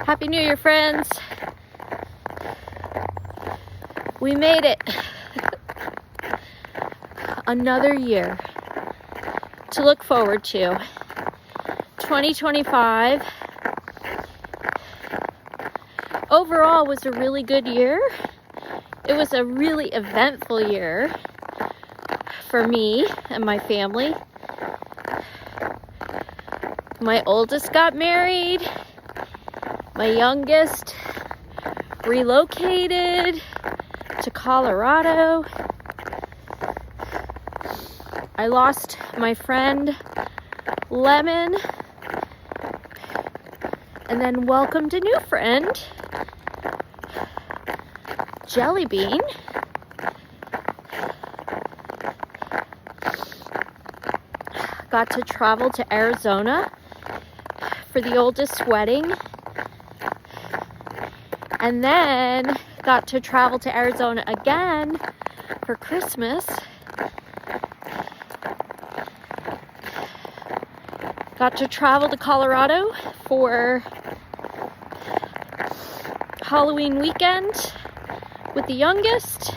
Happy New Year, friends. We made it. Another year to look forward to. 2025 overall was a really good year. It was a really eventful year for me and my family. My oldest got married. My youngest relocated to Colorado. I lost my friend Lemon and then welcomed a new friend, Jelly Bean. Got to travel to Arizona for the oldest wedding, and then got to travel to Arizona again for Christmas. Got to travel to Colorado for Halloween weekend with the youngest.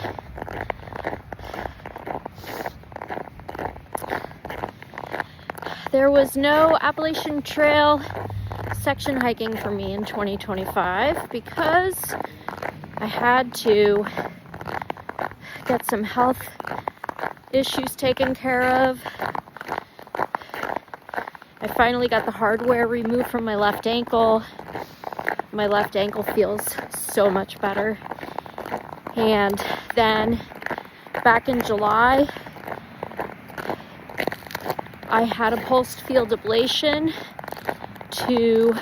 There was no Appalachian Trail section hiking for me in 2025 because I had to get some health issues taken care of. I finally got the hardware removed from my left ankle. My left ankle feels so much better. And then back in July, I had a pulsed field ablation to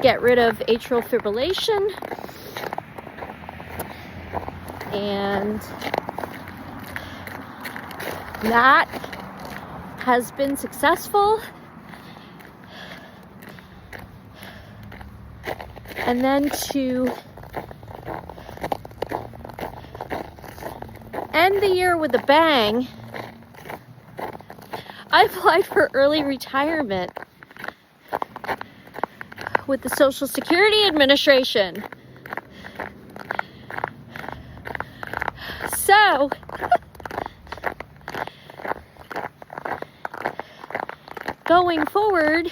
get rid of atrial fibrillation. And that has been successful. And then to end the year with a bang, I applied for early retirement with the Social Security Administration. So, going forward,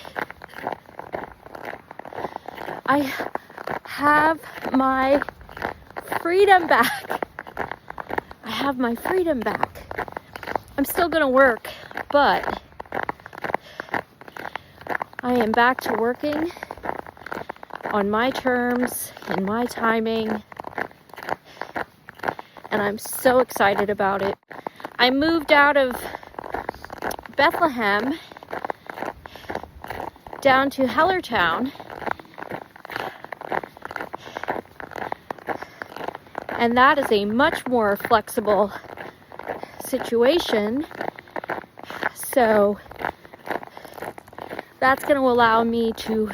I have my freedom back. I have my freedom back. I'm still going to work, but I am back to working on my terms and my timing, and I'm so excited about it. I moved out of Bethlehem down to Hellertown, and that is a much more flexible situation. So that's going to allow me to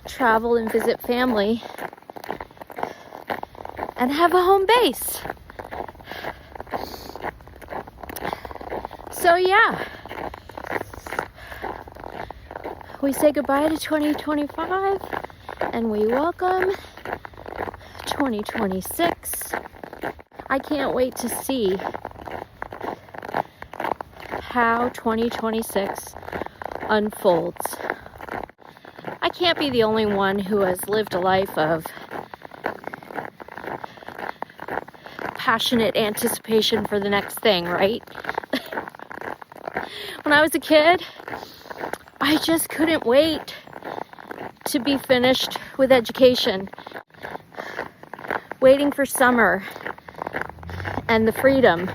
travel and visit family and have a home base. So yeah, we say goodbye to 2025 and we welcome 2026. I can't wait to see how 2026 unfolds. I can't be the only one who has lived a life of passionate anticipation for the next thing, right? When I was a kid, I just couldn't wait to be finished with education, waiting for summer and the freedom.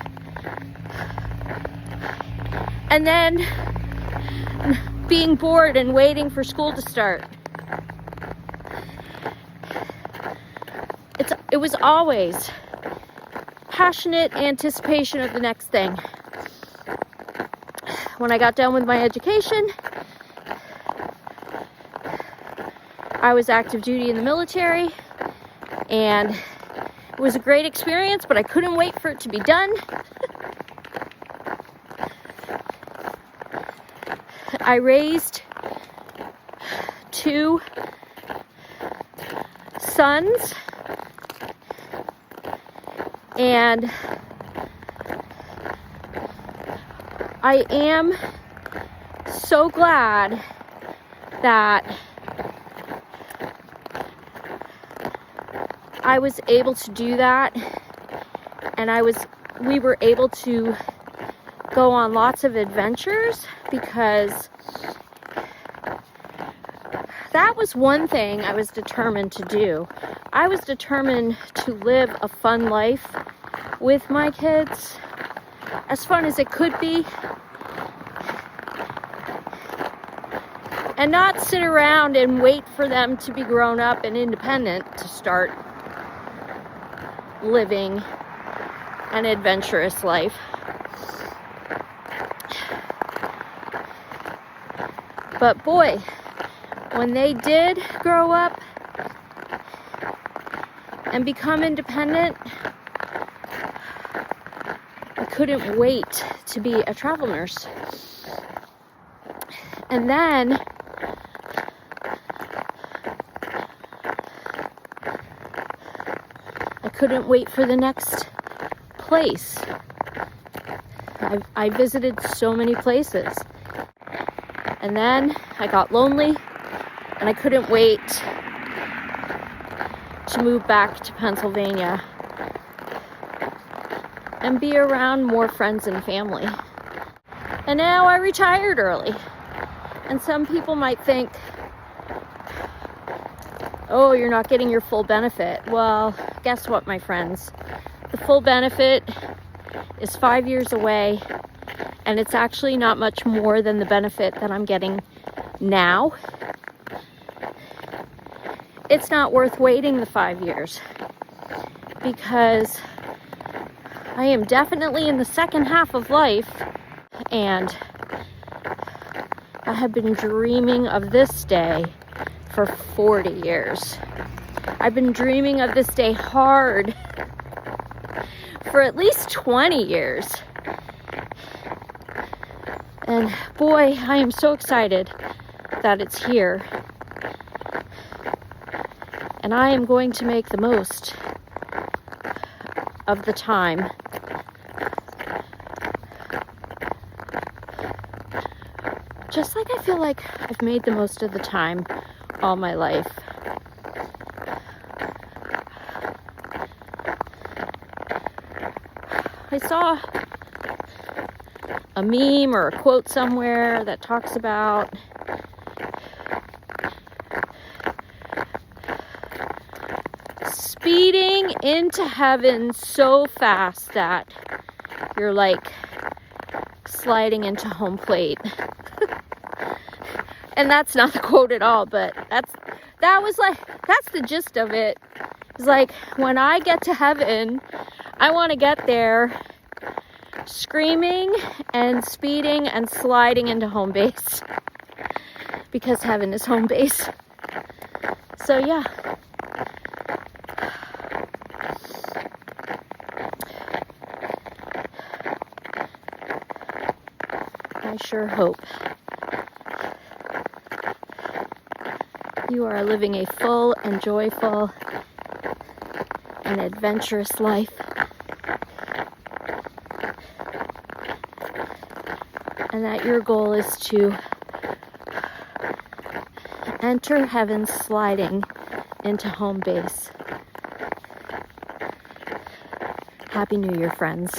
And then being bored and waiting for school to start. It was always passionate anticipation of the next thing. When I got done with my education, I was active duty in the military, and it was a great experience, but I couldn't wait for it to be done. I raised 2 sons, and I am so glad that I was able to do that, and we were able to go on lots of adventures, because that was one thing I was determined to do. I was determined to live a fun life with my kids, as fun as it could be, and not sit around and wait for them to be grown up and independent to start living an adventurous life. But boy, when they did grow up and become independent, I couldn't wait to be a travel nurse. And then I couldn't wait for the next place. I visited so many places. And then I got lonely, and I couldn't wait to move back to Pennsylvania and be around more friends and family. And now I retired early. And some people might think, oh, you're not getting your full benefit. Well, guess what, my friends? The full benefit is 5 years away, and it's actually not much more than the benefit that I'm getting now. It's not worth waiting the 5 years, because I am definitely in the second half of life, and I have been dreaming of this day for 40 years. I've been dreaming of this day hard for at least 20 years. And boy, I am so excited that it's here. And I am going to make the most of the time. Just like I feel like I've made the most of the time all my life. I saw a meme or a quote somewhere that talks about speeding into heaven so fast that you're like sliding into home plate. And that's not the quote at all, but that's the gist of it. It's like, when I get to heaven, I want to get there screaming and speeding and sliding into home base, because heaven is home base. So yeah. I sure hope you are living a full and joyful and adventurous life. And that your goal is to enter heaven sliding into home base. Happy New Year, friends.